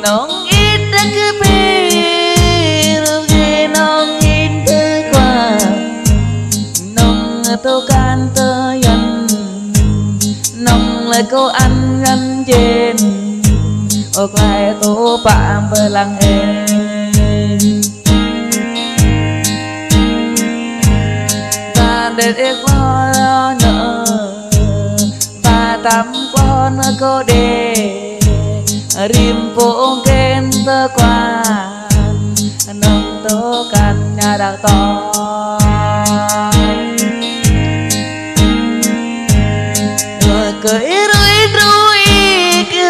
nong ít đã cứ bê rồi nong ít tới qua nong tô can tơ yan nong lại cô ăn trên ốc lại tô phạm bờ lăng em ta để qua nợ và tắm qua nó cô đề rim phố kén tơ quan nông tố can nhà đặc to rồi cười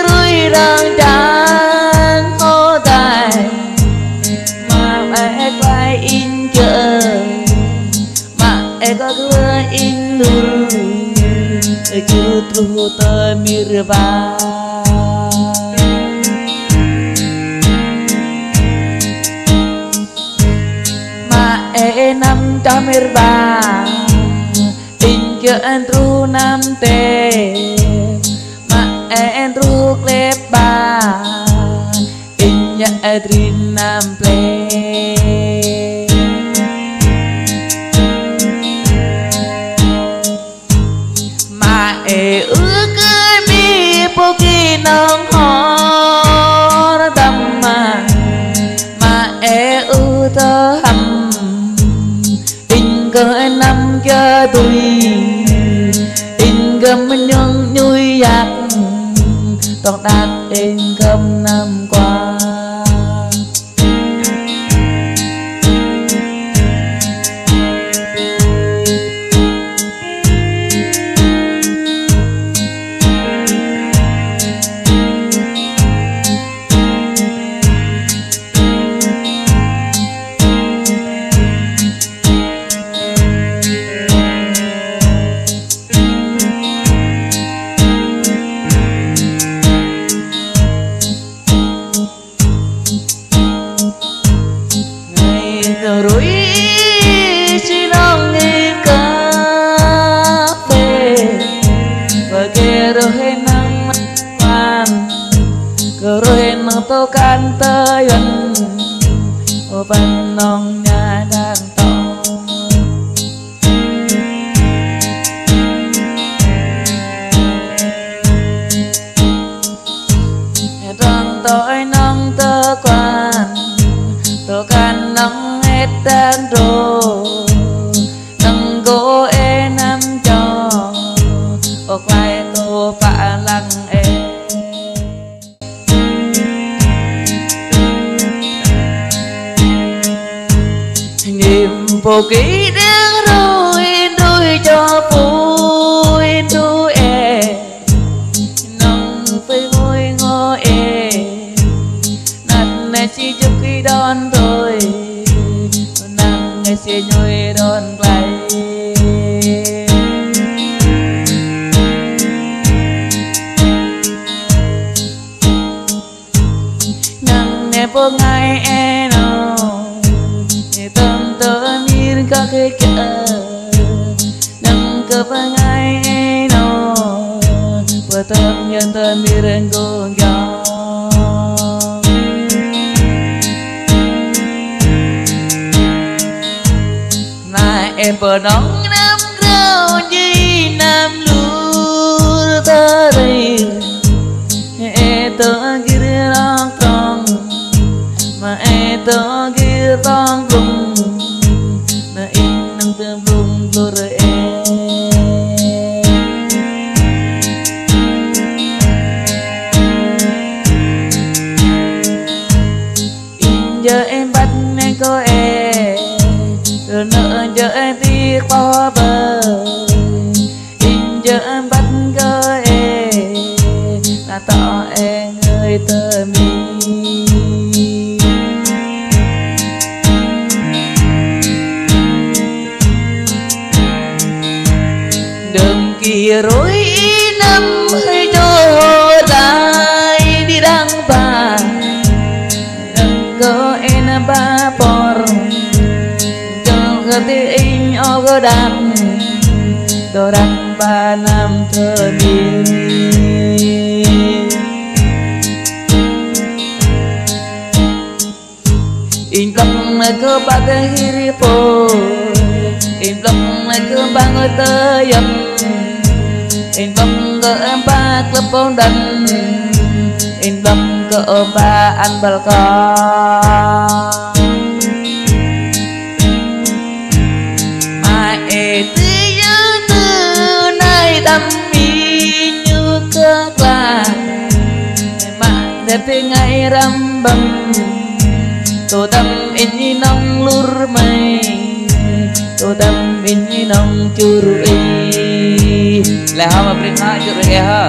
rui đang trắng hô tài mà mẹ quay in chợ mà em có cửa in lùi chưa tu tơ mir ba năm trăm ba tình cho anh ru năm tê mà anh ru klep ba tình nhà adrin năm ple mà ước cười mi poki nong ho tâm mà ưu tơ hầm cơ năm cho tôi in gầm nhung nhui giặc toàn đạt in gầm năm qua rồi chỉ nong đi cà phê và kia rồi nang man rồi nang to can tơ yon opan nong nhà đang to rong tối nong tơ quan to can nong dan ro nang go e nam cho ok lại tô pha lăng e niềm vô ký đang rồi cho vui đu e nang phơi môi ngô e năn nè chỉ chụp khi đón rồi sẽ nhoi đón lại nang nè po ngai e no ni tâm tơ mir ka ke ke nang ke pa ngai e no po tâm nhân tơ mir ngo ga em bờ nóng nam rau như nam lúa ta đây tơ kia long tòng mà tơ kia tòng lùng na in nang tơ lùng lor in giờ em bắt em có rồi nợ giờ em tiếc bỏ bờ in giờ em bắt cơ là tỏ cho em người tơ mi đường kia rối năm hơi trôi lại đi đăng bà đừng có em ba por cho gati in over đàn đồ đàn ba năm thơ mi in tâm này cơ ba cái hiripo in tâm này cơ ba người tơ yếm in tâm cơ ba club bóng đàn in tâm cơ ba ăn balcon ai tư nhớ từ nay tâm mi như cơ là mà đẹp ngày rằm bầm tô tâm in nong lur mai tô tâm in nong churi là họ mà bring hai churi ha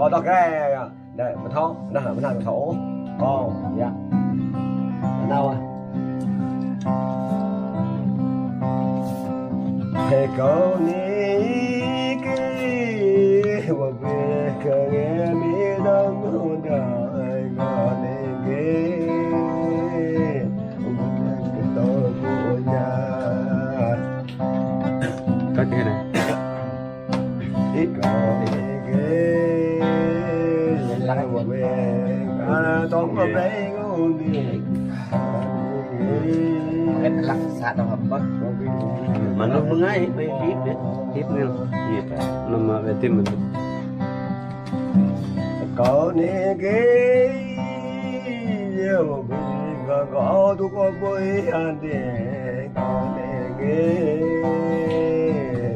còn đó cái đây mình tháo nó hở mình thành thổ còn dạ đâu à thế có ní cái một việc nghe mi đâu muốn đời còn cái tôi của nhà có cái này ít có em lắc sát đâu hợp bất mà nó không ngay về tiếp nữa gì phải nó mà về tim mình có những cái nhiều và có tôi có vui ăn để có những cái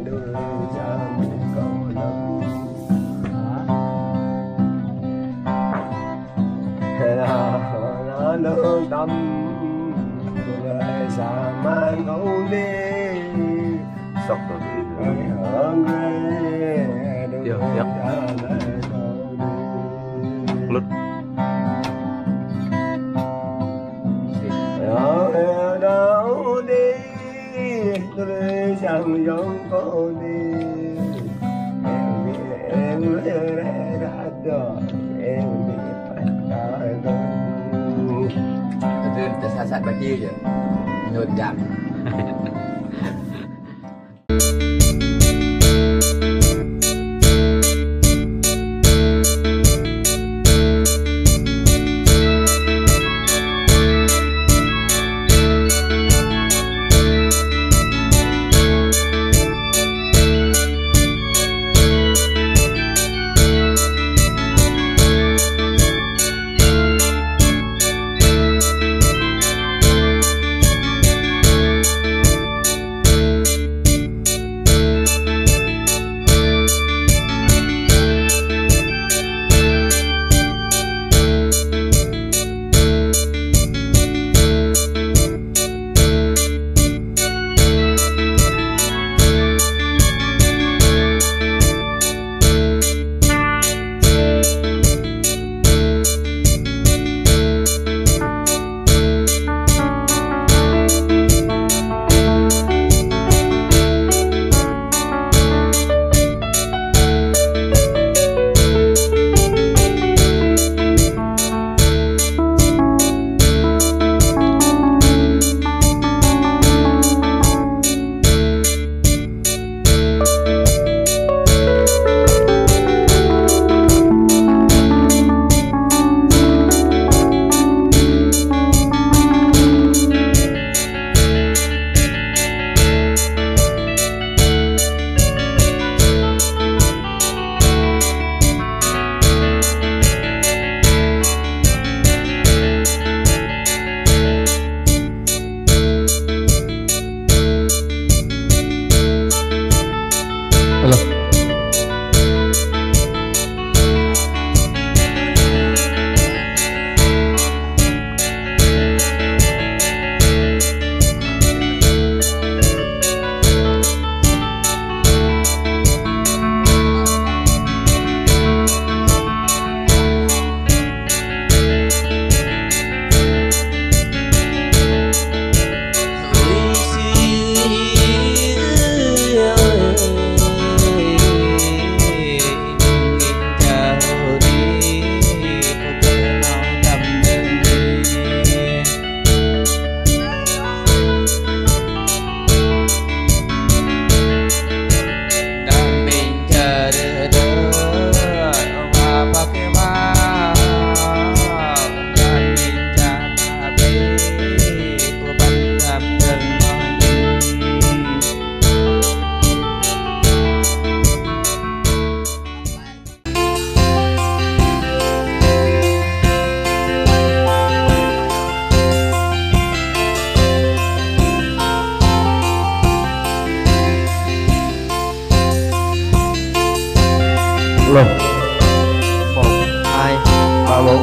đôi chân có lắm nó lương tâm sa man không đi sốc rồi đi lút ở đâu đi tôi chẳng giống cô đi em đã được em bị phải đợi từ xa xa bạch chi vậy nhột chạm bố.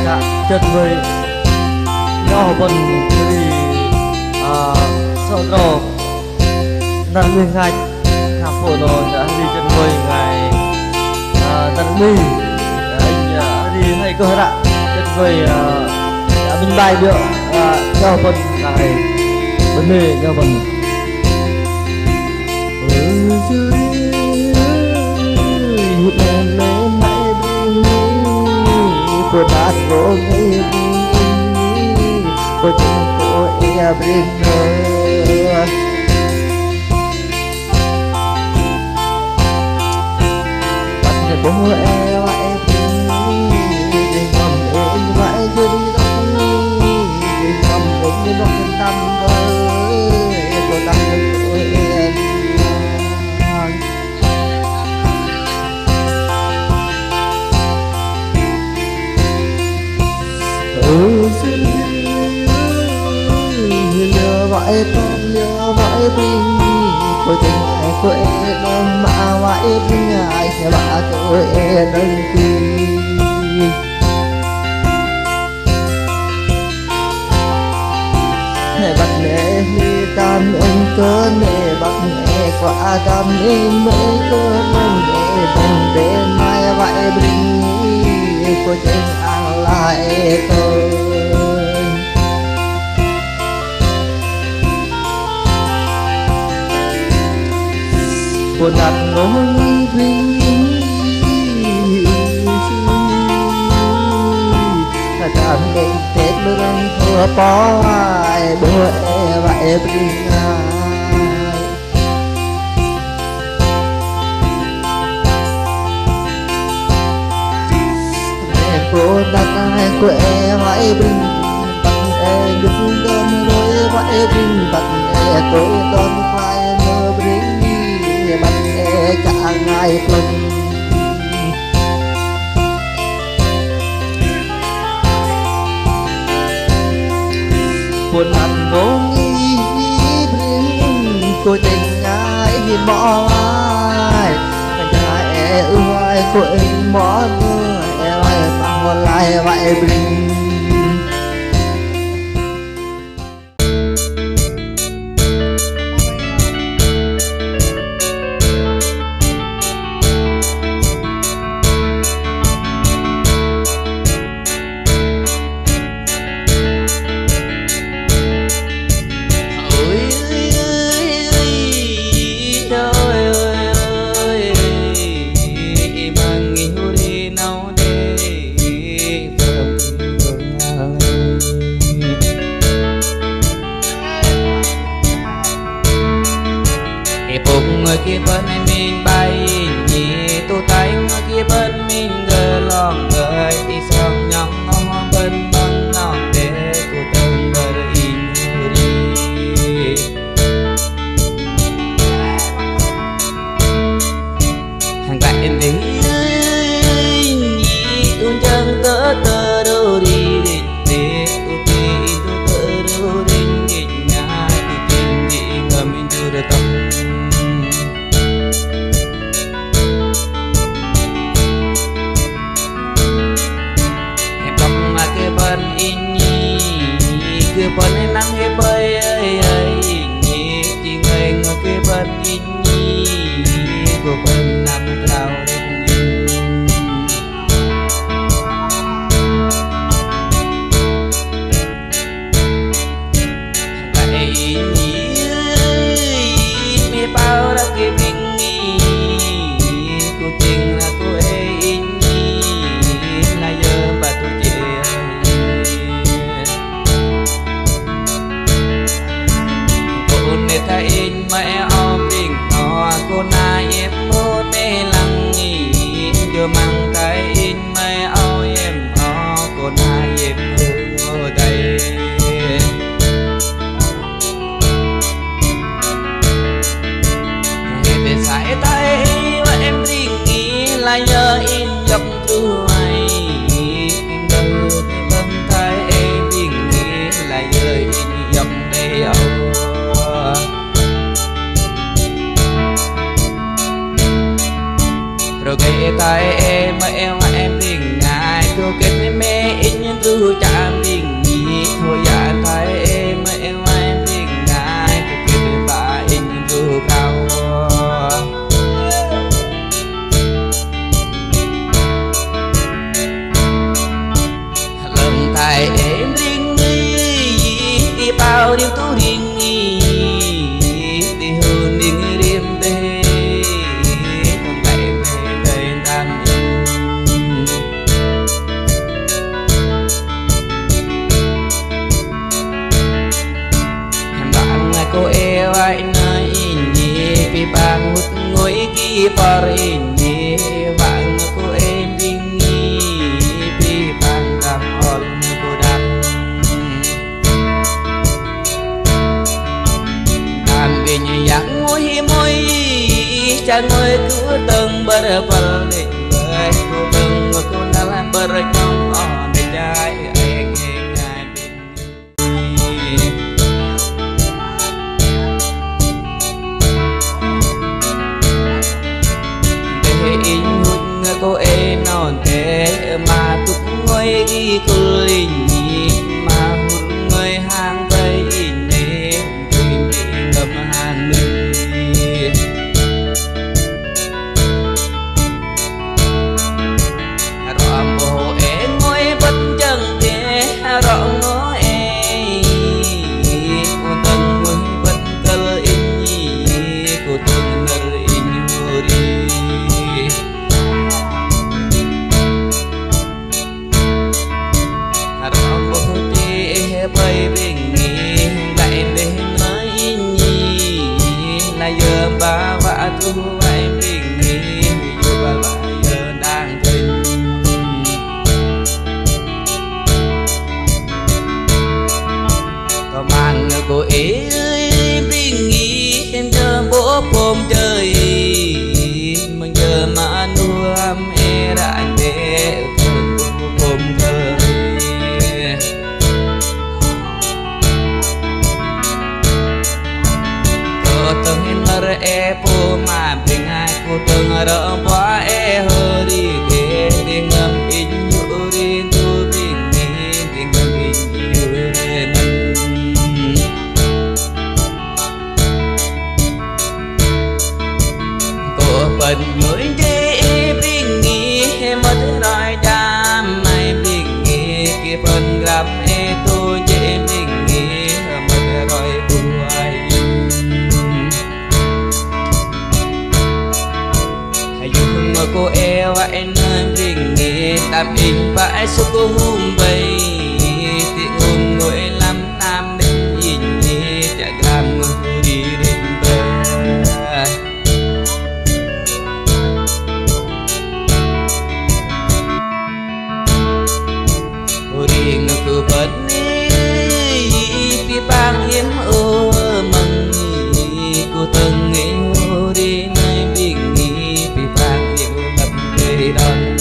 Dạ, tuyệt vời. Nhỏ bần thì sợ rồi. Đang nguyên ngạch khá phổ rồi đã đi tuyệt vời ngày tận mi anh đi hay cơ ạ. Tuyệt vời đã minh bài được nhỏ bần ngày vấn đề nhỏ bần. Cô đã có nghe cô chẳng có e bên nữa bắt để bố e lại để ngầm em lại chưa đi đâu để ngầm em như nó yên tâm với cô ta cho cô e nhớ vậy con nhớ vậy bình cô tình ai cô em non mà vậy bình ai nhà bà cô em đơn kỳ này bắt lệ mi tam ơn cơ này bắt lệ quả tam em mấy cơ nông nghệ bằng đêm mai vậy bình cô tình ăn lại tôi cô đặt ngôi bình ta cảm thấy tết lương thua bỏ ai bố e vậy bình ai mẹ cô đặt ai cô e vậy bình bằng e đứng đơn lối vậy bình bằng e tôi đơn phải nơ bình bắt e cả ngày tuần buồn hẳn vô nghi bình cô tình ai bỏ ai nhà e ơi cô em bỏ người e lại bằng lại vậy bình người kia bên mình bay nhị tu tay người kia bên mình gờ lòng gợi thì xong nhong ngong bên mong non để cô từng bờ in đi hàng cạnh đi nhị un chân tớ tớ đâu đi để tu ti tu tớ đâu đi nhà thì tin đi ngầm in tu được tâm kia bên nắng kia bay ơi nhị chỉ người ngồi kia bên nhị của bên nằm trao lại nhị mi bao đã kia mình cô tình là cô ấy nhị là giờ bà tôi chị ta in mẹ om đình ngò cô na em mốt par ini bang ku bingi pi bang kam ol ku dak nam bingi yang ngôi môi chẳng ngôi cứ từng bờ bờ để bơi ku từng ku nalan bờ trong on để trái anh ngay cô e non thế mà tụt ngôi đi cô linh mà hụt ngôi hàng tây nè tìm đi ngầm hàng mình rõ bộ e ngôi bất chân thế rõ ngó e cô từng ngôi bất cơ in cô từng nở in hori bay bingi lại đến nói nhi là giờ ba vạ thu bay bingi dù ba vạ giờ đang thình có mang cô ơi bingi trên giờ bố phôm chơi mà giờ mà nuông e đã để phôm chơi từng nở e po mà bình ai cô từng đỡ quá e hơ đi để ngâm in nhũ đi tu bình đi ngâm in nhũ đi mình cô bận nhối để bình nghỉ mất nói đam mai bình nghỉ kia phần gặp e tôi dễ bình nghỉ mất rồi buồn cô eo anh bình nghề tạm in bãi số cô hung bay thì hung ngồi lắm nam đến nhìn nhé chẳng làm người đi đến bờ cô đi ngược cứ bật đi vì bang hiếm ô mừng cô từng nghĩ cô đi nơi bình nghề vì bang đón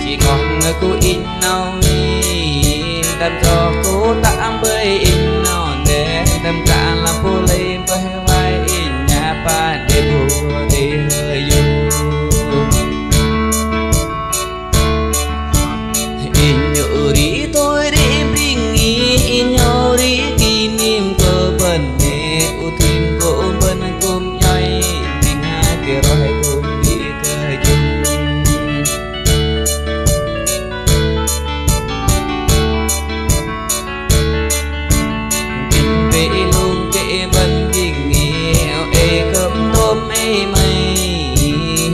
chỉ còn cô in nào đâm cho cô tạm bơi in nào để đâm cả làm cô lên với vai in nhà ba để bùa để hơi du in nhớ đi tôi để bình in nhau đi kỷ niệm cơ bần nè cô thêm cô bên cùng nhoi tình hai kia rồi cùng đi cười chung tình về luôn kệ bên tình nghèo e cơm tôm e mây in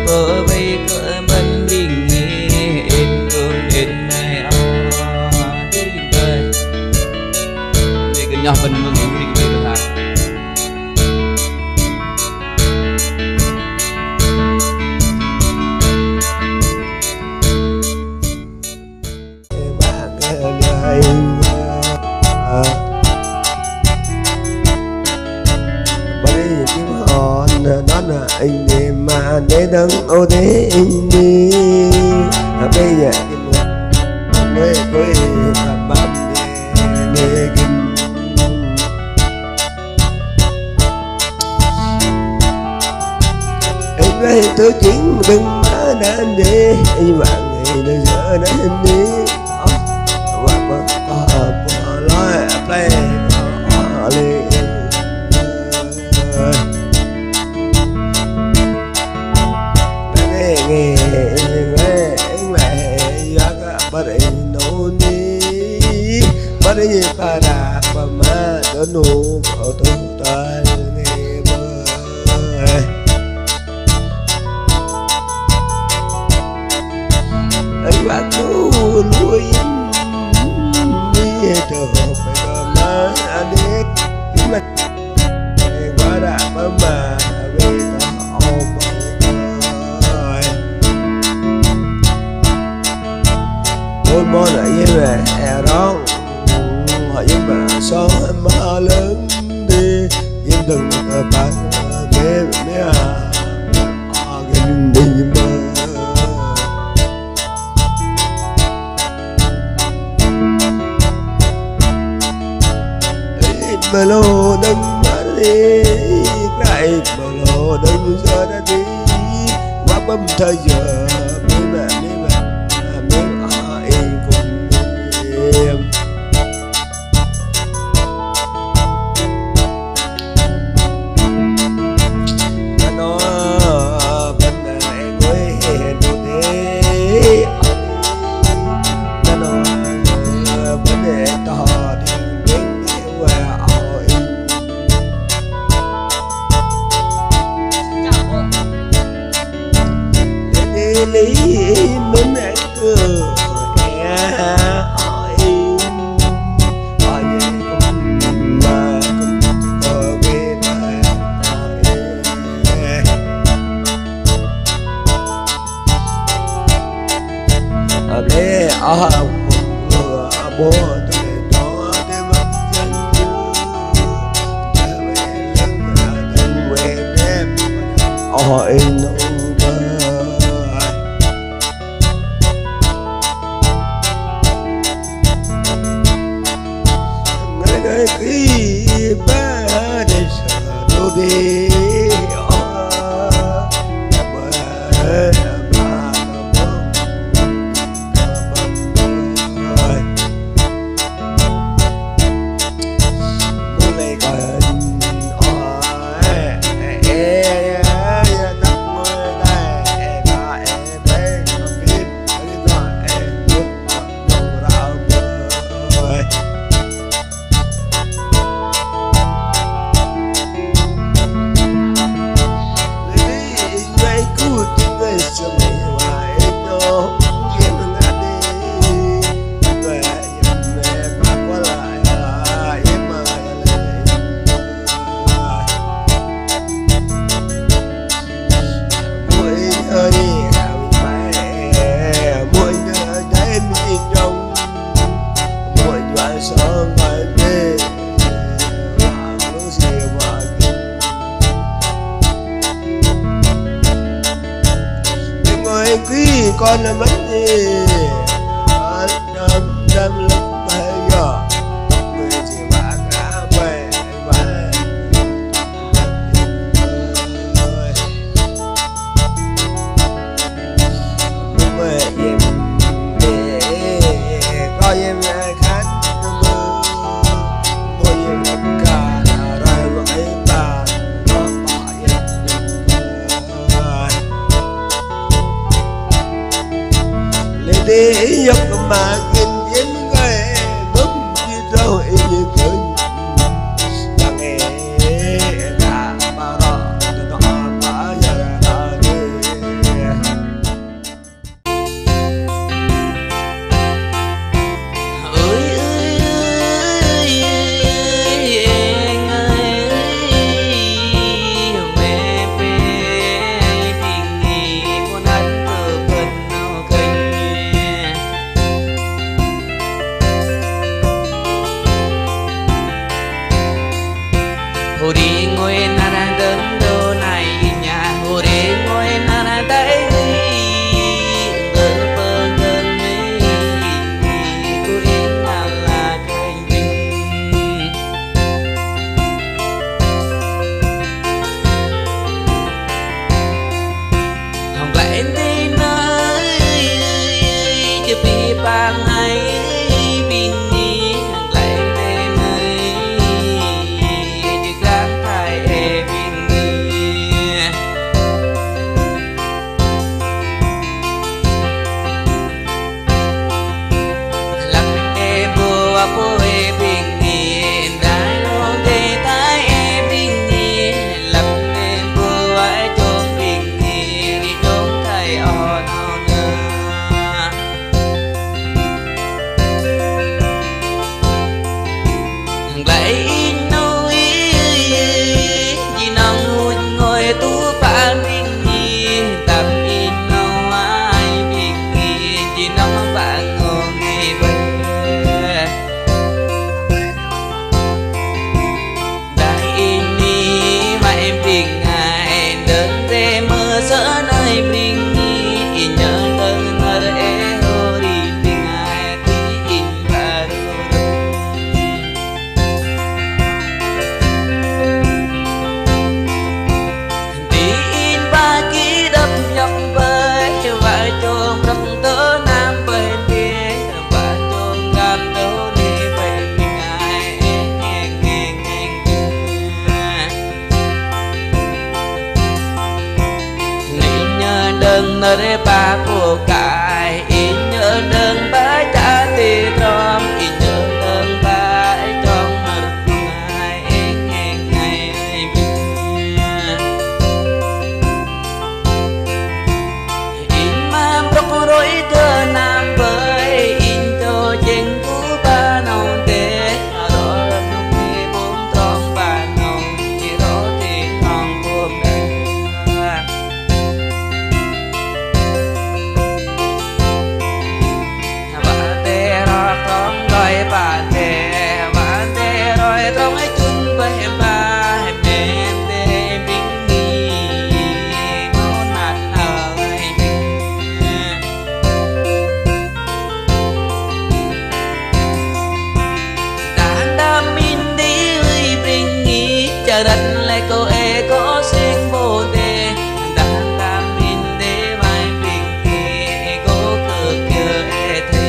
bờ về cỡ bên tình nghèo in cơm in mây tình cười để cái nhỏ bên mừng em đi cười được anh đi mà để đấng ô thế anh đi bây giờ mới quay bắp để kinh anh với tôi chính đừng má đến đi anh bạn ngày bây giờ đến đi và bỏ lối play bỏ lên nghe mẹ giặc bắt nấu đi bắt đi para mà cho nụ ở tôi tay nghe bơi anh bắt nuôi đi chờ phải mà anh bố lại với mẹ đó hỏi với mẹ số mà lớn đi với từng bạn mẹ gần đi mà mà lô đừng mất đi cái mà lô đừng giờ đã đi quá bấm thời giờ mẹ ai cùng em nó bên này ngồi hẹn đi nó bên này to lý mình ăn cơm hỏi hỏi cũng mà cũng có về đây hỏi để bố tôi đó để mất chân về lần thân quen em hỏi khi ba để sợ đâu đi quý con là mất gì đâm lúc bây giờ người chỉ bà cả về và lúc về em để coi em khát mơ môi em lắm cả rồi gọi bà nó bỏ em lên đi dọc mà kinh kiến người bấm chi rồi như cười đang nghe đã bao đó từ đó đã giờ đã đi phù cài in nhớ đơn bái cha tì tròn in nhớ đơn bái trong mực ngày ngày ngày in mà bốc rối thơ nam với in cho trên cú ba nâu tê đó lúc đi bốn tròn ba nâu chỉ đó thì còn buồn bà tê rồi trong ấy chung với ba mẹ tê bình nghi ngon nát ở đàn đam min đi ơi bình nghi chờ đất lại cô e có sinh vô tê đàn đam min đi vai bình nghi cô cực chờ e thì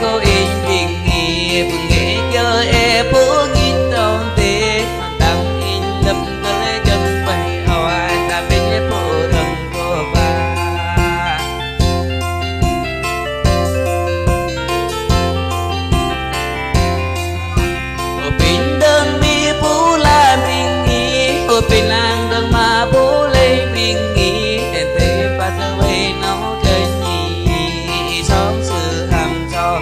cô in bình nghỉ phương nghệ cho em phố nghìn đồng tiền đam in lập cơ lấy chân phải hỏi ta bên nhé phố rừng của bà ở bên đơn mi phố là bình nghỉ ở bên làng đơn mà phố lấy bình nghỉ đèn thế và thơ về nó cây nhì sống sự hàm cho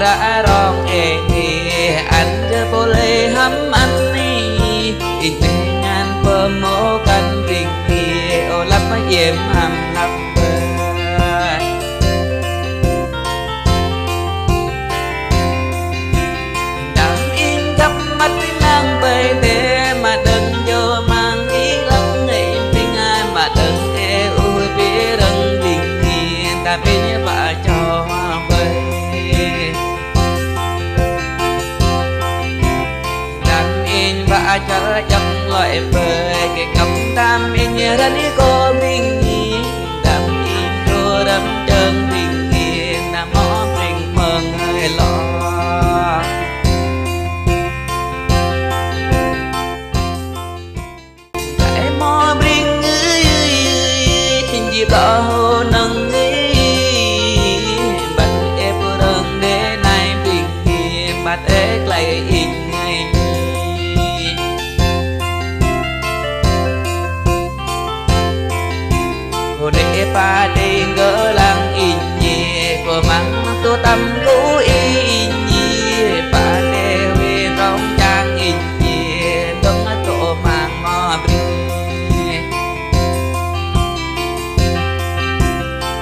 ra rong thì anh chưa boleh ham anh ni dengan pemokan tinggi olap yem ham lambe đam in khắp mắt lang bề thế mà đừng vô mang ý lắm ngày bình an mà đừng e ui biết đừng bình yên ta biết vợ cho về và cho dòng loại về cái cầm tam in như ra đi cô bình yên đam in cô đam chân bình yên nam mó bình mừng hơi lo cái mó bình ơi dịp đó nâng bắt em đơn để này bình yên bắt ếch lại in ngày để pa đi ngỡ lăng in nhẹ của măng tô tâm cũ in nhẹ pa để về rong trang in nhẹ đông tổ mang mò bì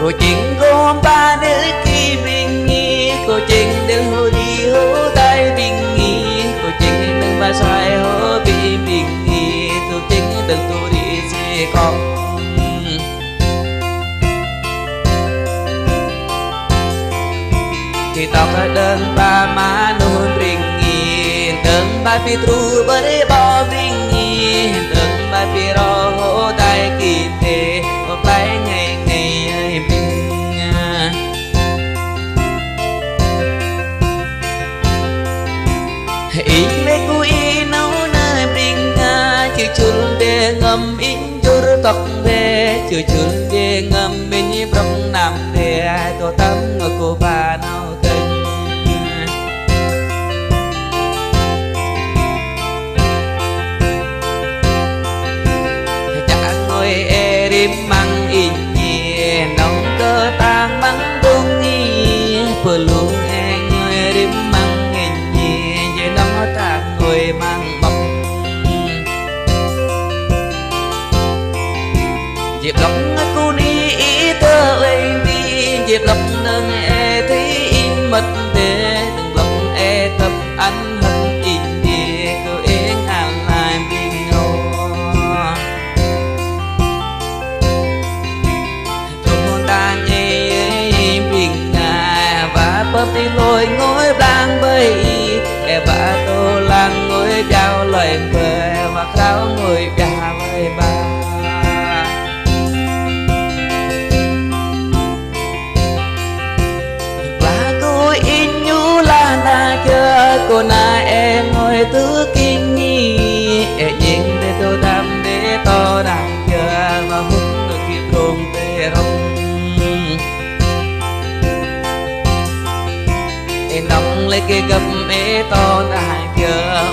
cô chính cô ba nữ kỳ bình nhẹ cô chính đừng hồ đi hố tay bình nhẹ cô chính đừng ba xoay hố bị bình nhẹ cô chính đừng tu đi xe con khi tóc đơn ba má nuôn bình yên đơn ba phi tru bởi bỏ bình yên đơn ba phi ro hô tay kỳ thế hộp lấy ngày ngày bình in mấy cô in nấu nơi bình chưa chun để ngâm in chur tóc về chưa chun để ngâm bên như bông nằm để tô tâm ngồi cô bà nào mang in nhẹ nông cơ tang bắn tung nhẹ perlu người đêm mang in nhẹ về nó tang người mang bọc dịp lọc cô đi ý tơ ơi đi dịp lọc nâng e thấy kia gặp mẹ to ta kia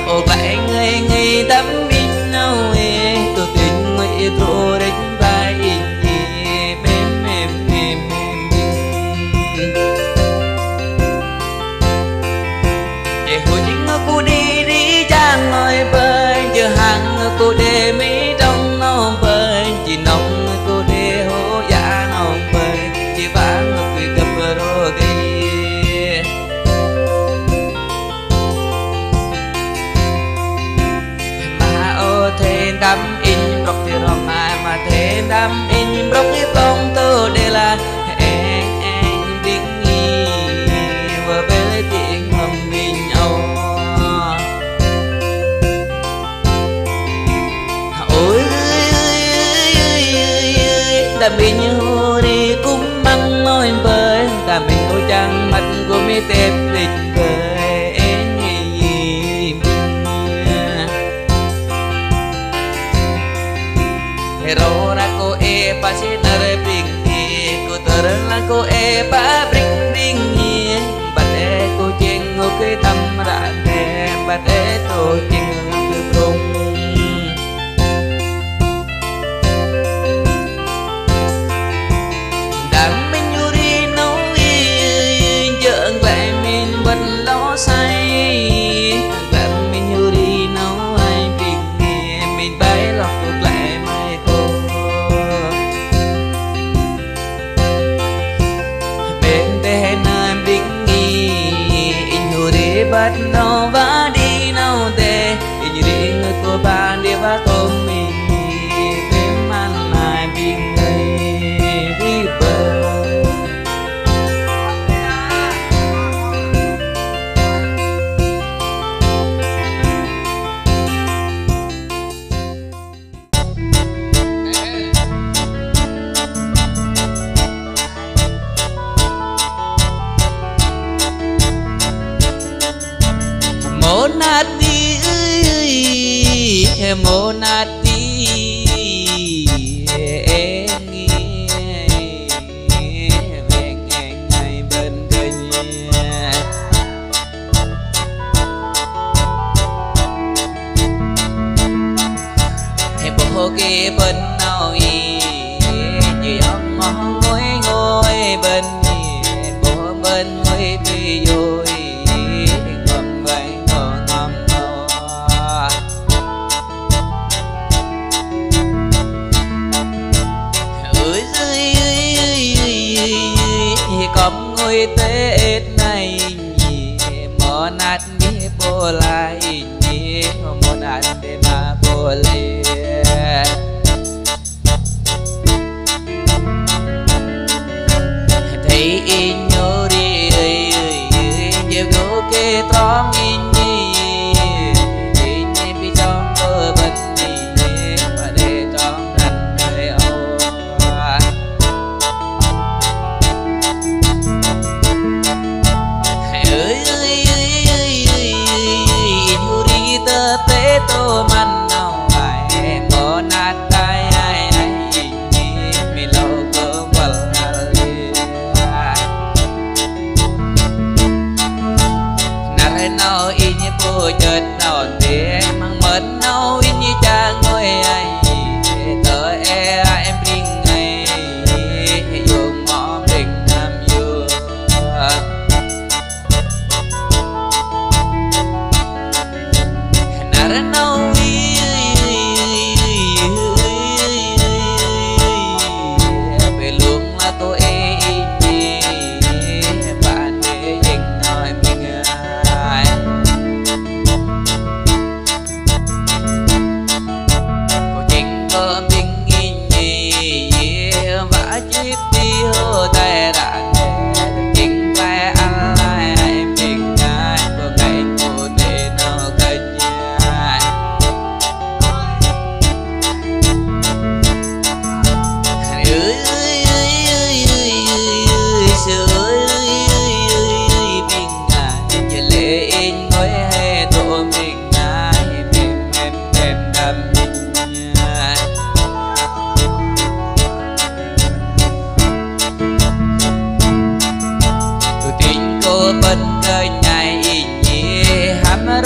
ô lại ngay ngay tắm in nào ê tôi tình người tôi đánh vai mềm mềm mềm để hồi chính cô đi đi trang ngồi bơi giờ hàng cô để mỹ trong nó bơi chỉ nông cô để hố dạ nó bơi chỉ vang người gặp rồi thêm đam in bọc thì rong ai mà thêm đam in bọc cái tông tơ đây là anh biết nghi vừa về tiếng hầm mình âu ôi đam in như đi cũng măng nói bơi đam in tôi chẳng mặt của mi tép lịch bơi Rora ko e pasinare bringi ko terla ko e pa bringi bate ko jengo ke tamra ne bate to jengo ke brong đam mình yuri no i jeng lại mình vẫn lo say đam mình yuri no ai bringi mình bay lọc lại bắt nó và đi nào để như đi người của bạn đi và tôm mình về mang lại bình ngày đi bờ Monati ngày bên kênh bộ kia bên nào chỉ ông ngồi ngồi bên bộ bên ngồi đi rồi ngầm vậy ngầm cầm ngôi tết này mò nát đi bồ lại mò nát để mà bồ lê thấy in nhớ đi nhiều gỗ kê tóm in bị trong cơ bật đi và để trong rắn đời âu tô man nào ai mò nát tai ai mi lâu cơ qual nare nào in bồ chợt nào thế mang mến nào in cha ngồi ai tớ em ring ngày dùng mỏ đình nam dương nare nào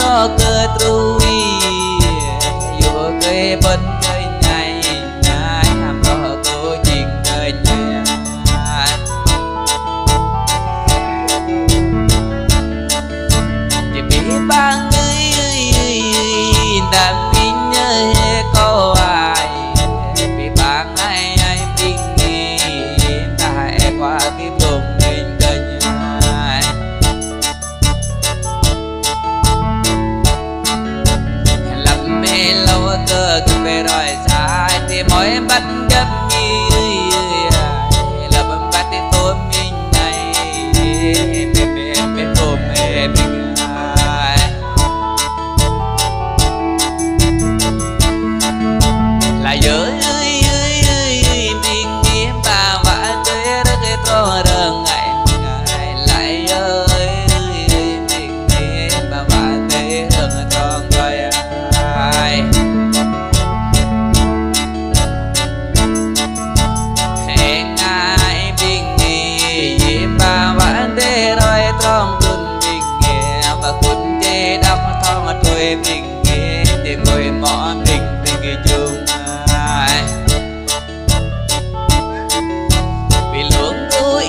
lo cơ trui dù cây bên cây nhai nhai ham lo cô chuyện cây nhai chỉ biết ba người đã minh có ai vì bạn ai ai biết nghe đã qua cái bụng mình cây nhai làm mê lâu cơ cứ về rồi sai thì mỗi bắt gấp như làm bắt thì tôi mình này mê ôm mê mình là giới mình nghe bà vã tới đất cái to đường ngày lại ơi mình nghe bà vã tới đường to người ai hẹn ai mình nghe bà vã tới rồi trong tuần mình nghe và cuốn chê đắp thong tuổi mình nghe để ngồi mỏ mình cái chung vì luôn tôi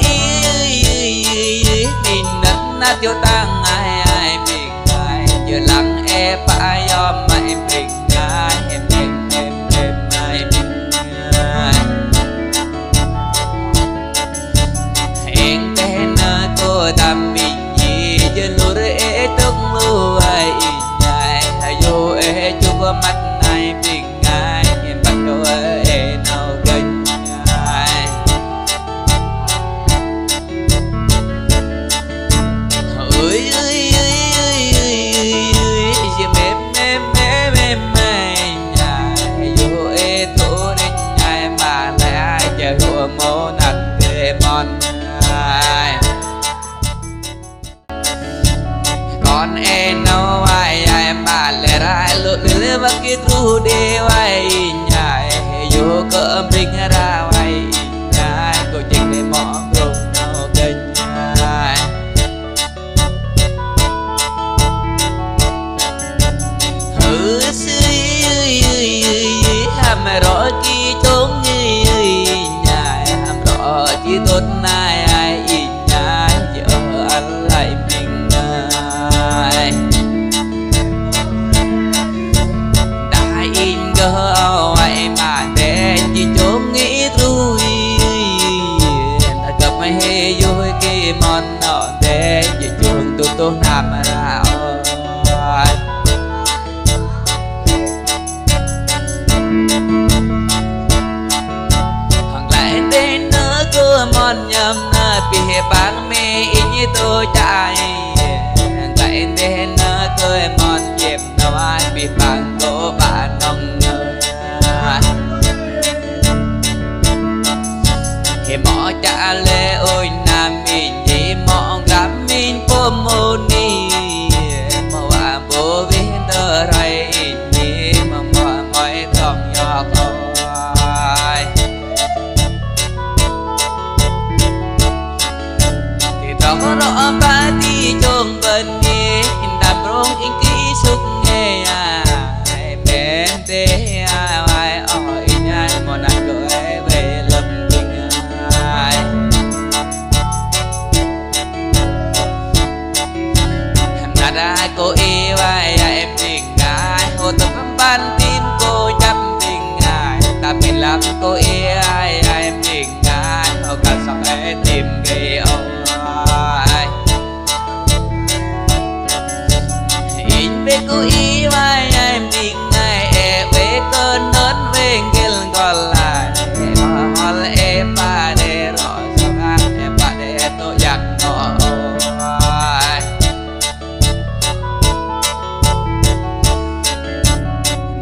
mình nắng nát cho tăng ai ai mình ai giờ lặng em phải do mày mình ai em ai mình ai hẹn tên cô tạm mình gì giờ lúa rễ tung lúa ai nhai dù ế chụp mắt ai mình ai em bắt đầu ế nào gần ai ơi giờ mềm nhai dù ế thua đến nhai mà lại ai chờ hùa mô nặng về mòn ai con em nấu ai ai mà lẽ ra lụt lưỡi và kia thu đi ai nhai vô cỡ mình ra ai nhai cô chính để mỏ cùng nào kênh nhai hàm rõ chi tốt nhai hàm rõ chi tốt ai ai nhai giờ anh lại mình ai đã in cơ ai mà để chỉ trốn nghĩ rồi đã gặp mấy hề vui cái món nọ để chỉ chuông tôi nằm ra mòn nhầm bị bán mê như tôi chạy lại đến tôi mòn dẹp đâu ai bị bán cổ bạn nông người thì mỏ trả lệ ôi nam mình chỉ mỏ gắm mình phố mô ni mỏ à bố viên tờ ray ni mà mọi không nhỏ không rõ rõ ba đi chôn bên nghe đạp rong in ký xúc nghe bên thế ai ỏi nhai một nắng cười về lâm bình ai nát ai cô yêu ai em tình ai hồ tập ban tim cô chấp tình ai ta mình lắm cô yêu ai em tình ai hồ cả sóng ấy tìm gây ông về cô yêu ai em tình ai về cơn nớn về kia còn lại hoa em ba để rõ ràng em ba để tôi giặc nó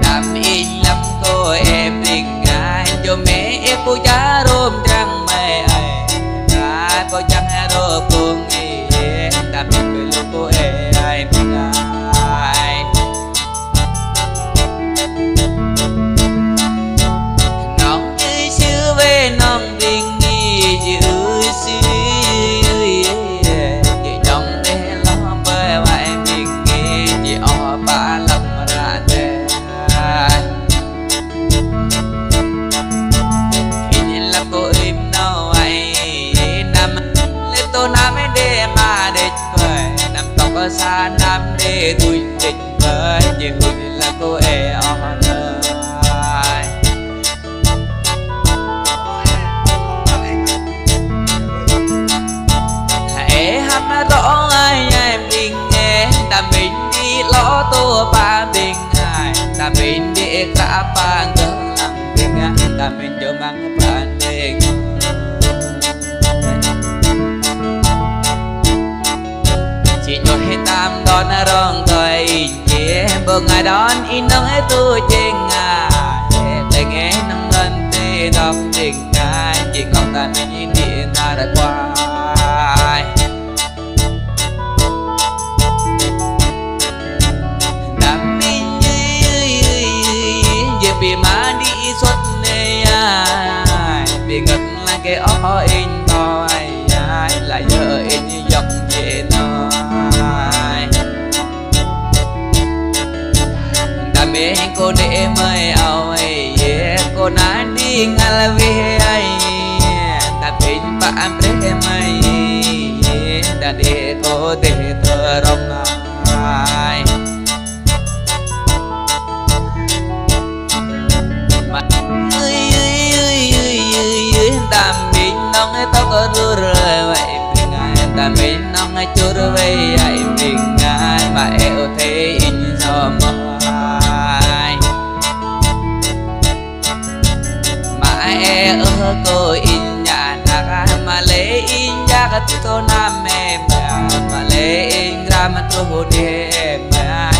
đam in lắm cô em tình ai cho mẹ em cô giá rôm trăng mày ai cô trăng rôm cô nghe đam in với lúc cô em tình ai tê tui định với chỉ hụt là cô e on ơi hãy hát rõ ai em đình nghe ta mình đi lõ tua ba bình ai ta mình đi cả ba ngỡ lặng bình ai ta mình cho mang bạn đình chỉ nhồi hết tam đón rong rồi nhé bờ ngày đón in nông hết tôi trên ngài để nghe nông ngân tê đọc tình ngài chỉ còn ta mình nhìn điện ta đã qua đam mình về vì má đi xuất này vì ngất là cái ó in thôi lại giờ in dọc về nói đam mê cô để mây ao ấy cô nói đi ngay là vì ai đam mê bạn để mây đã để cô để thơ rong ai mà đam mê nông ấy tao có đưa rồi vậy ta mình nông ngay chưa về ai mình ai mà eo thế in cho mai mà e ở cô in nhà ta mà lấy in ra cái tôi nam em mà lấy in ra mà tôi hôn em ai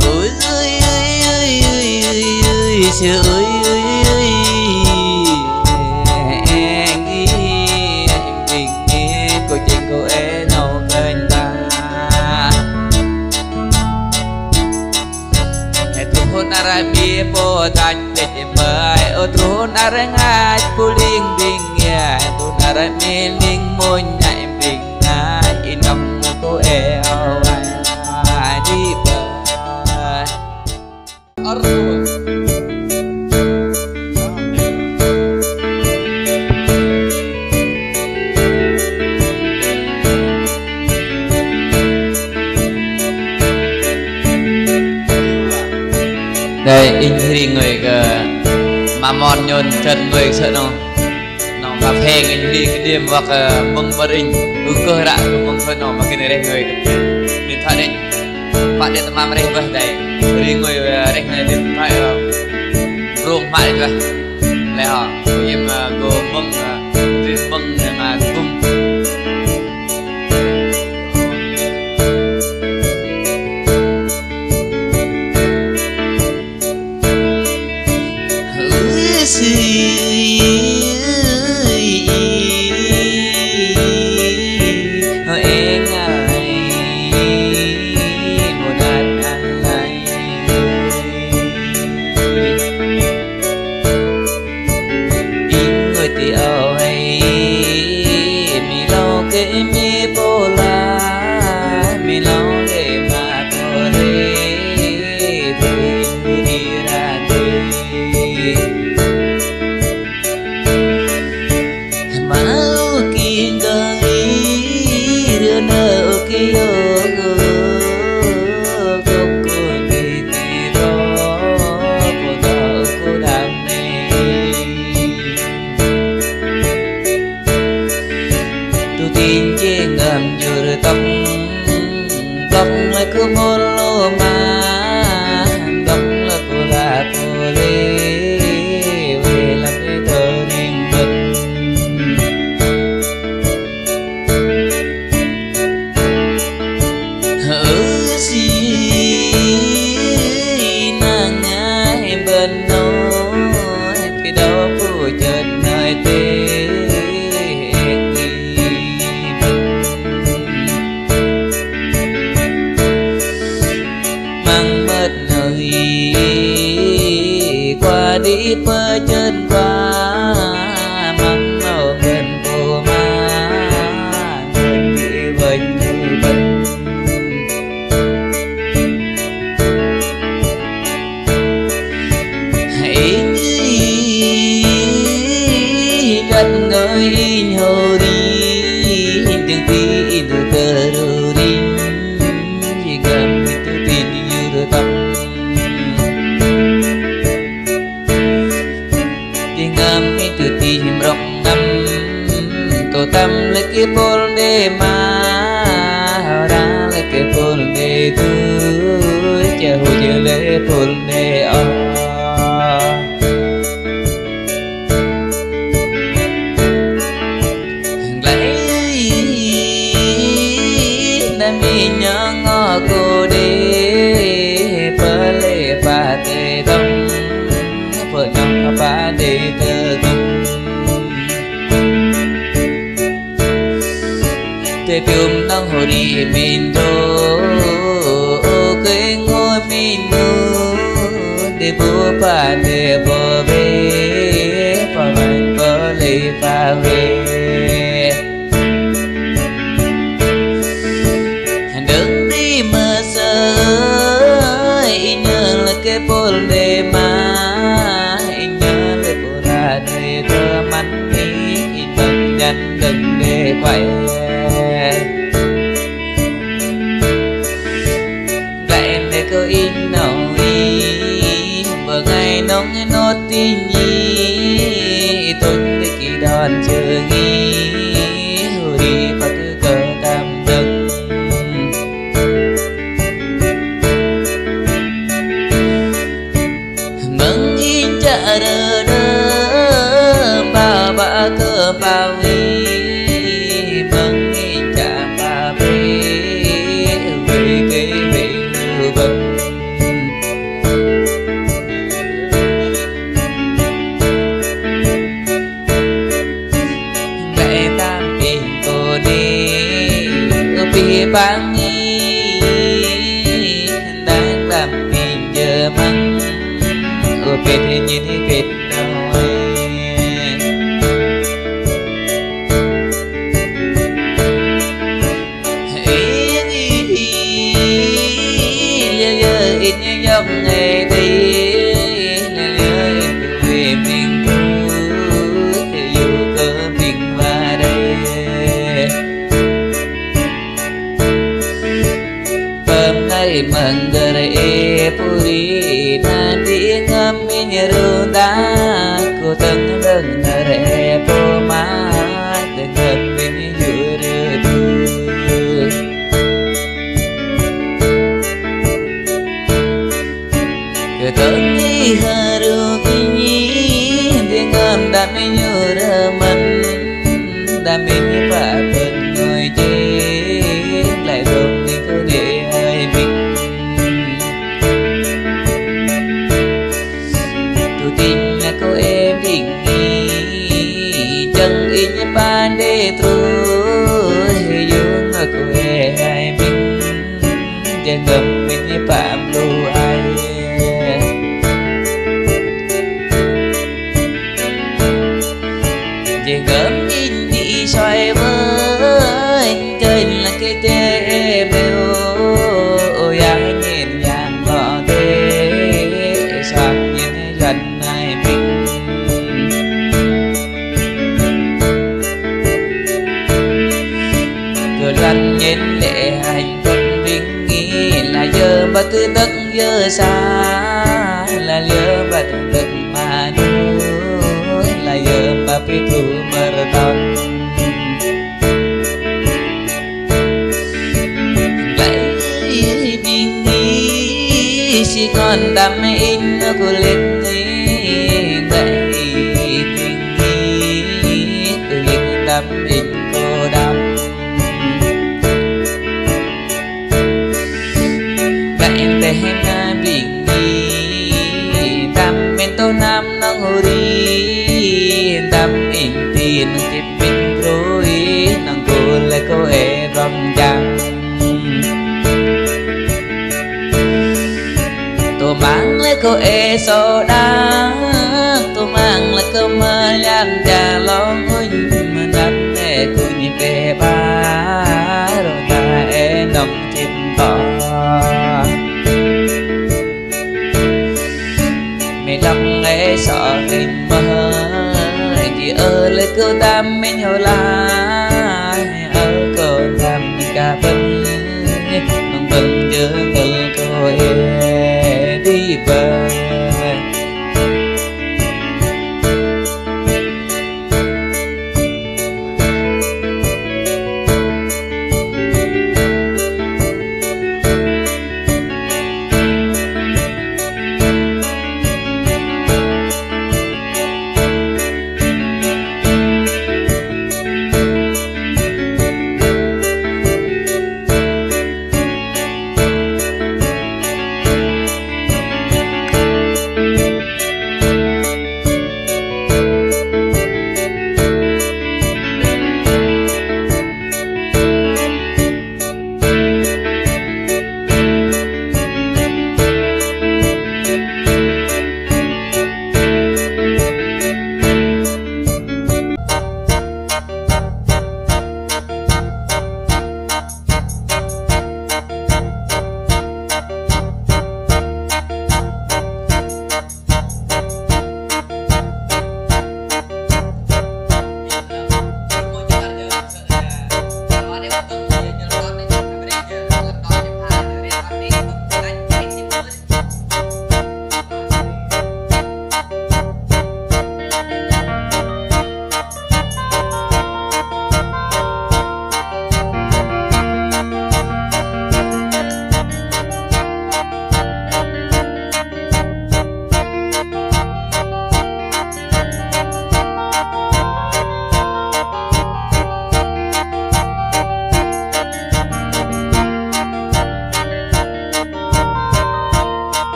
ôi ơi ơi ơi ơi trời ơi bia po tan de mai o tron arangai puling bing ya tu nara meling mon nyai bing na inam ko e awai di ba arru đây in thì người mà mòn nhon chân người sợ nó cà phê in thì cái điểm hoặc mông bật in cơ rạ mông thôi nó mà cái này đây người điện thoại đây bạn điện thoại mà đây vậy đây thì người đây này điện thoại ruộng mãi vậy này họ em go mông trên mông mà cung cô tâm lấy cái bồn để mà ra lấy cái bồn để tôi chờ hồi giờ lấy bồn để lấy đam mê nhớ ngõ cô để phơi lệ và tê đông phơi nhóc và để tơ tung tê pium nang hồ đi min đô cái ngôi min đô để bố pa để bố về pa vang bố lệ pa về đừng đi mơ sơi nhớ là cái bồn để mà nhớ là bồn ra để thơ mắn đi đừng nhắn đừng để quay lại để cô in nổi bữa ngày nóng nốt tin nhi tôi để kỳ đòn chờ nghi hồi đi và cứ cờ tam đừng mừng in chợ đơ đơ ba ba cơ bao nghi mừng in chợ ba bê về cái về vân mẹ tam tiền cô đi bị bán nghi đang làm mình giờ măng cô biết như thế biết đâu ít như dòng ngày đi nhớ về mình cứ thì dù có mình qua đây bơm ngày mừng đời puri nanti ngami nyerunda ku teng deng nare po ma dengan mình yuru Ketoni haru kini dengan dami nyuraman dami pak pengoy je lại dong ni cô để ai mình tôi tin là cô em định nghi chẳng in như ban để trôi dương ở cô ai mình chẳng ngầm mình như phạm lưu ai về gớm nhìn đi xoay với trên là cái tê bêu ôi ai nhìn nhàng gõ thế soạt nhìn gần này mình cứ lần nhìn lệ hành quân vinh nghĩ là giờ mà cứ đất giờ xa là giờ mà đất mà nuôi là giờ mà biết tu marathon lấy bình nghĩ chỉ còn đam mê in của lên lấy bình nghĩ từ yên đam in cô đam đại tề na bình nghĩ đam men tô nam nong hori đam in tiền tiếp bình rồi nong cô lại cô e rong jang tôi mang lấy cô e so đá tôi mang lấy cô mơ nhang già lo ngôi mà nắm e cô nhìn về ba rồi ta e nong chim to mẹ lòng e sợ tình mơ chỉ ở lấy cô tam mình hồi lại ở cô tam mình cả bên mong bừng giờ ngờ cô đi về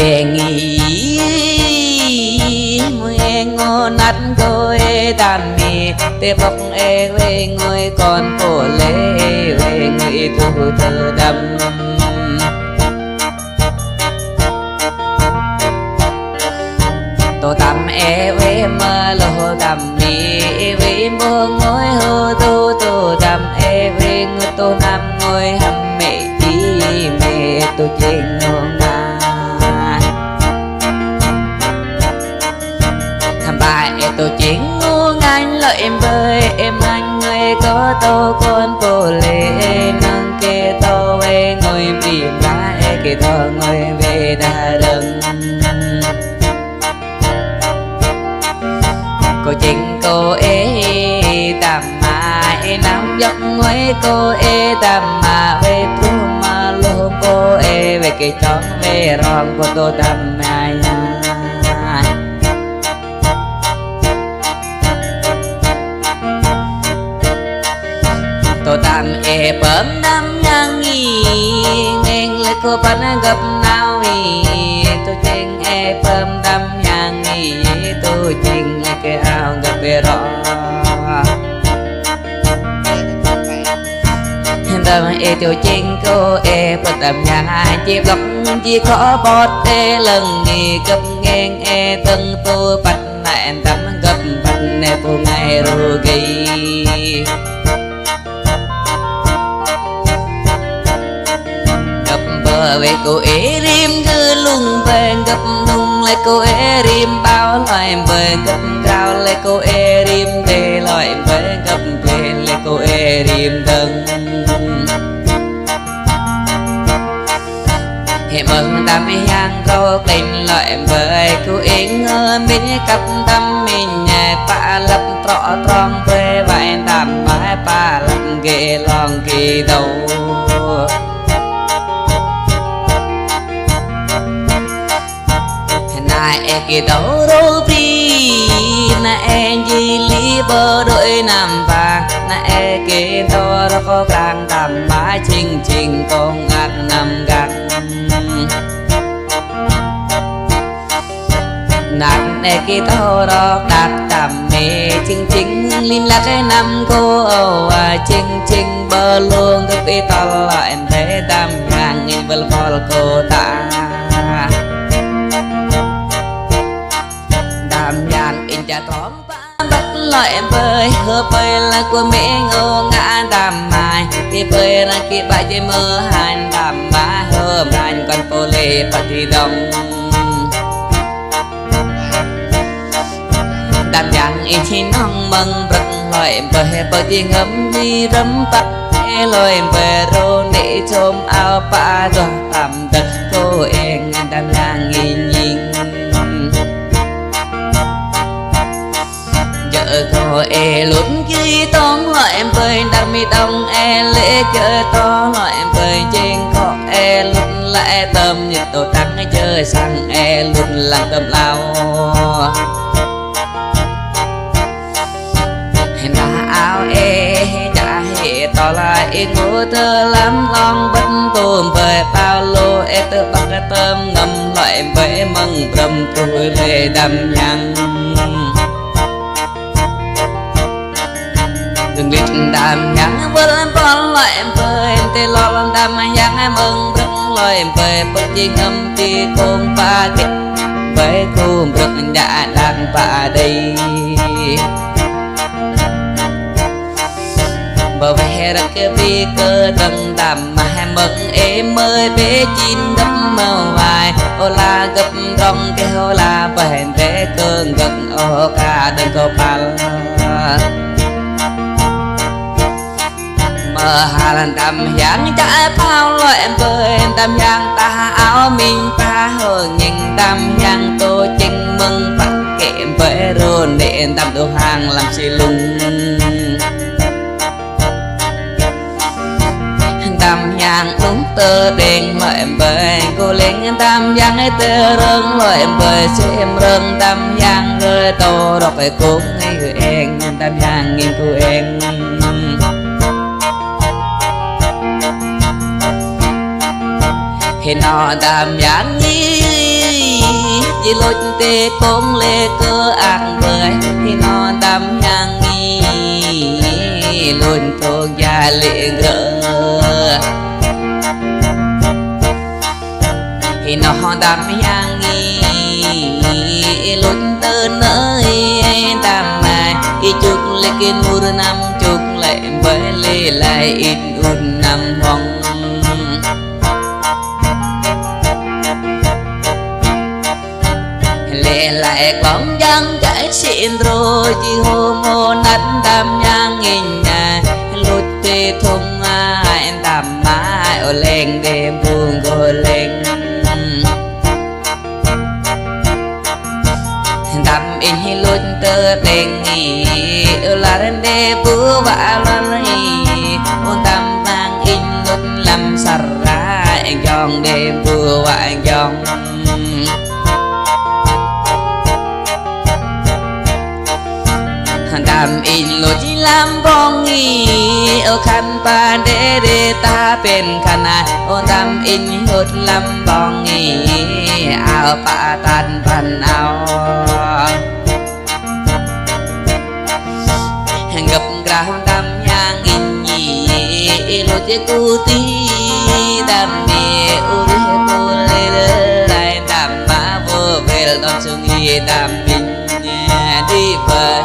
về nghỉ mùi ngô nát cô tạm mì tê bọc về ngồi còn cổ lê về người thu thơ đâm tô tạm về mơ lô tạm mì về mơ ngồi hô tô tạm về ngồi tô nam ngồi hầm mẹ đi mẹ tô chênh ngon tôi chuyện ngu nganh lợi em bơi em anh người có tô con cô lê nâng kê tô về ngồi biển lá kê tô ngồi về đà đừng cô chuyện cô tạm mà nắm giấc ngồi cô tạm mà về thu mà lô cô về cái chón về rong cô tô tạm mà tô tạm bấm đâm ngang nghi ngang lấy cô bắn gặp nào tôi chênh bấm đâm ngang nghi tôi chênh cái áo gặp về rõ tâm tôi chênh cô bật đâm nhà chỉ lọc chỉ có bọt lần nghi gặp ngang tân tôi bắt lại tắm gặp bắt cô ngày rồi ghi về cô rim cứ lung về gặp nung lại cô rim bao loại về gặp cao lại cô rim để loại về gặp về lại cô rim đừng hệ mừng tâm nhang câu tình loại về cô ngơ mình cặp tâm mình nhẹ pa lập trọ tròn về vài tạm mãi pa lập ghê lòng kỳ đầu kì đấu rô vi na gì lý bơ đôi nằm vàng na kì to đó có càng tầm bá chinh chinh con ngạc nằm gạt nặng kì to đó đặt tầm mê chinh chinh linh là cái năm cô chinh chinh bơ luôn thức đi to lại em thấy đam hàng nghìn bơ phò cô ta in cha tóm bắt lại em bơi hơ bơi là của mẹ ngô ngã đàm mai thì bơi là kia bài chơi mơ hành đàm má hơ hành con cô lê bắt thì đông đàm giang in chi nong mừng bật lại em bơi thì ngấm đi rấm bắt lời em bơi rô nị chôm ao pa rồi tạm đất cô em đàm giang nhìn nhìn cô lún kia tóm lại em bơi đang mi đông lễ chơi to lại em bơi trên có lún lại tâm nhiệt tổ trắng chơi sang lún làm tâm lao em đã áo đã hệ to lại ngô thơ lắm long bất tôm bơi bao lô tự bắt tôm ngầm lại em bơi mừng rầm tôi về đầm nhang đừng biết đàm nhang bơ em con lại em bơi em tê lo làm đàm nhang em mừng rất lời em bơi bất chi ngâm ti con ba kết với cô rất đã đang ba đây bờ ve ra cái vi cơ đằng đàm mà em mừng em ơi bé chín đâm màu vài ô la gấp rong cái ô la bền bé cơn gần ô ca đừng có pal hà lan đầm giang trái bao loại em bơi em đầm giang ta áo mình ta hơn nhìn đầm giang tô chinh mừng bắt kẹm với rôn để đầm đồ hàng làm xì lung đầm giang đúng tơ đen loại em bơi cô lên đầm giang ấy tơ rừng loại em bơi xem rừng đầm giang rơi tô đọc phải cũng người em đầm giang nhìn cô em thì nó đàm giang nghi lối tê công lê cơ ác với thì nó đắm nhang nghi luôn thuộc gia lệ gỡ thì nó đắm nhang nghi luôn tơ nơi đắm mai chúc lệ cái nụ năm chúc lệ với lệ lại ít un năm hong lệ lại bóng dáng cái xin rồi chỉ hôm môn nát đam nhang nghìn nhà lút tê thùng ai đam mai ở lên đêm buồn gọi lên đam in hi lút tơ đèn nghỉ ở là đến đêm bữa vã loan hi ôn đam mang in lút làm sar ra anh chọn đêm bữa vã anh chọn đam in lối chỉ làm bong nghi ở khăn pa để taเป็นขนาดโอดำอินหดลำบองงีเอาปะตันพันเอาgặp grau đam nhang in nhì lối chỉ cu tí đam mê uri tu lê lại đam má vô về đón chung nghi đam in đi về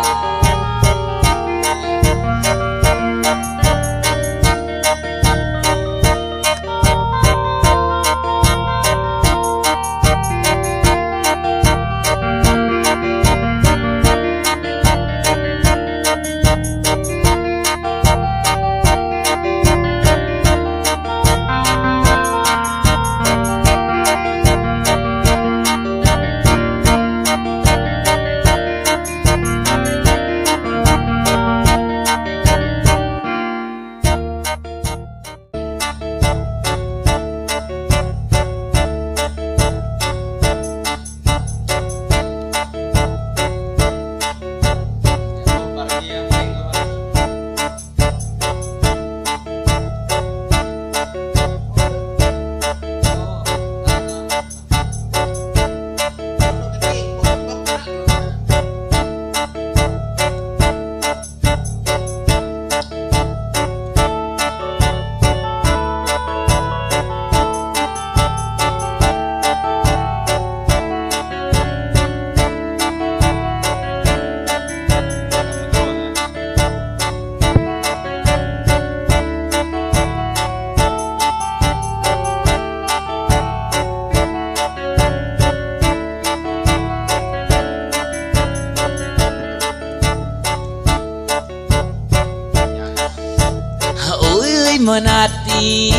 monati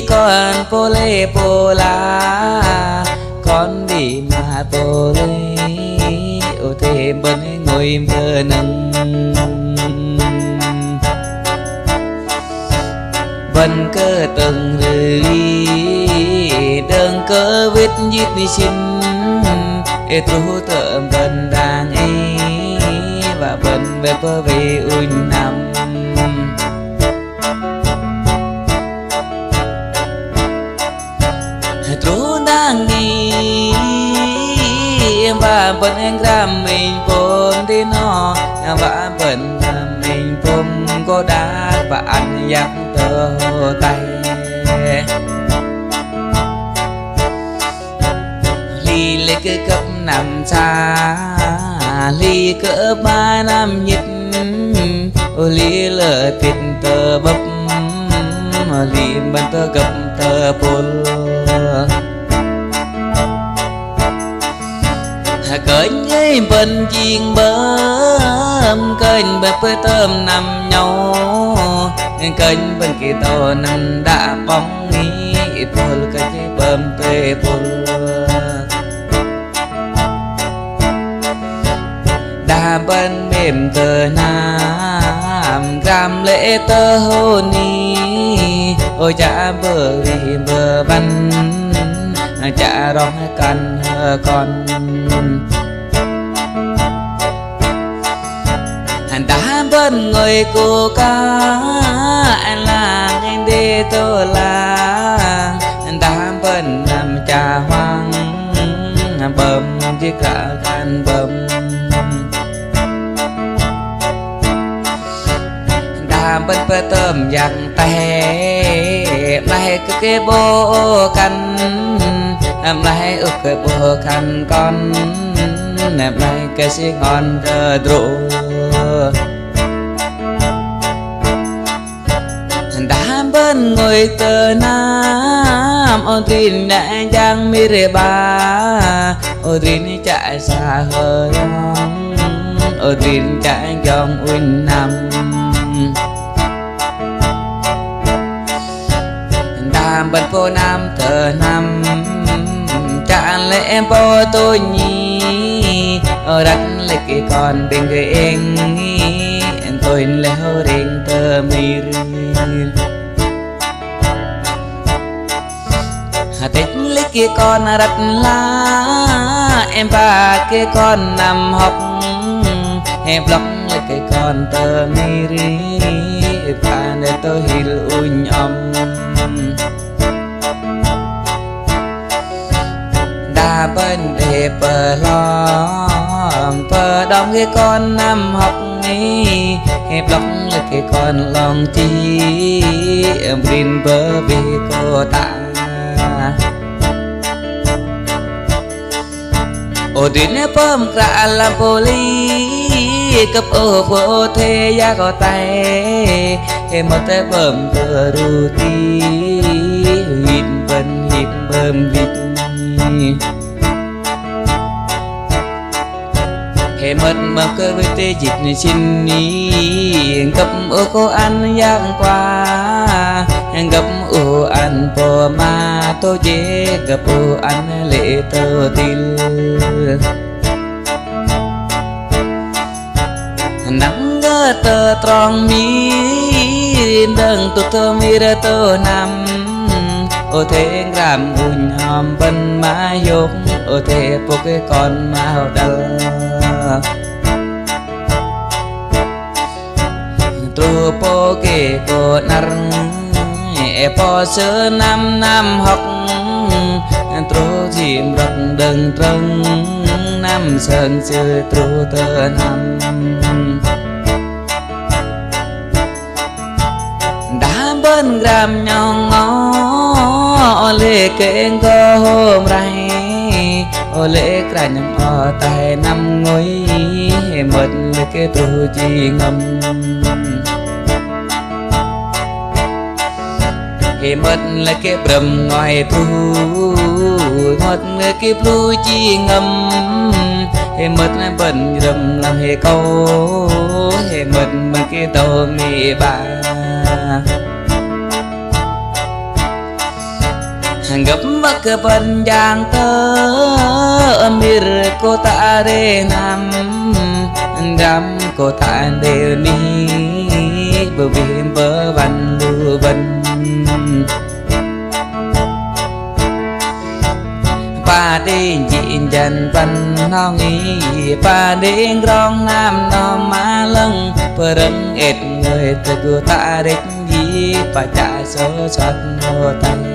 con pole pola con đi mà pole ô thêm bên ngồi mơ nâng bên cơ từng rơi đơn cơ vết giết đi xin e tu tợm bên đang ấy và bên về bờ về un nằm đang đi và bên anh ram mình bốn đi nó và bên mình bốn có đá và anh dắt tơ tay ly lấy cái cấp nằm xa ly cỡ 3 năm nhịp ly lỡ thịt tơ bắp ly bên tơ cấp tơ bồn kênh ấy bên chiên bơm kênh bên với tôm nằm nhau kênh bên kia to nằm đã bóng nghĩ phôi kênh bơm tê phôi đà bên mềm tờ nam gram lễ tơ hôn ni ôi cha bờ vì bờ bắn cha rong căn con đã bên người cô ca là anh đi tôi là đã bên nằm trà hoang ban bầm đàm bên bờ tôm giặc tè nay cứ cái bô canh em nay ước cái bô khăn con em nay cái xí ngon rượu đám bên ngồi tờ nam ô tin đã giang mi rê ba ô tin chạy xa hơi ô tin chạy dòng uyên nam đám bên phố nam tờ nam chạm lệ em phố tôi nhi ở đất lấy cái con bên người em tôi leo đến tờ mi tết lấy cái con đặt lá em và cái con nằm học em lóc lấy cái con tờ mi và để tôi hiểu nhom đa bên để bờ lo bờ đong cái con nằm học em lóc lấy cái con lòng chi emrin bờ về cô ta ô tin bơm cả là poli cấp ô vô thế ya có tay em mất tay bơm thừa ru ti hít bơm hít em mất cơ với tê dịch xin ni cấp ô cô ăn giang qua gặp ô ăn bò ma tô dê gặp ô ăn lệ tơ tin nắng gơ tơ tròn mi đừng tụt tơ mi ra tơ nằm ô thế làm ùn hòm bên má dốc ô thế bộ cái con màu đờ trù po kê cô nar po sơ năm học trù chìm rập đừng trân năm sơn chơi trù tơ năm đã bên gram nhong ngó lê kênh có hôm ray ô lê cả nhong o tay năm ngôi mật lê kê trù chi ngâm mất là cái bầm ngoài thu mất là cái blue chi ngâm mất là bẩn rầm làm hệ câu mất mà cái tàu mì bà gấp mất cái bẩn giang tơ mir cô ta để nằm đam cô ta để ni bờ biển bờ văn lưu vân pa đinh dịn dần văn nó nghĩ pa đinh rong nam nó má lưng bờ rừng ệt người từ ta đích gì pa trả số soát nô tăng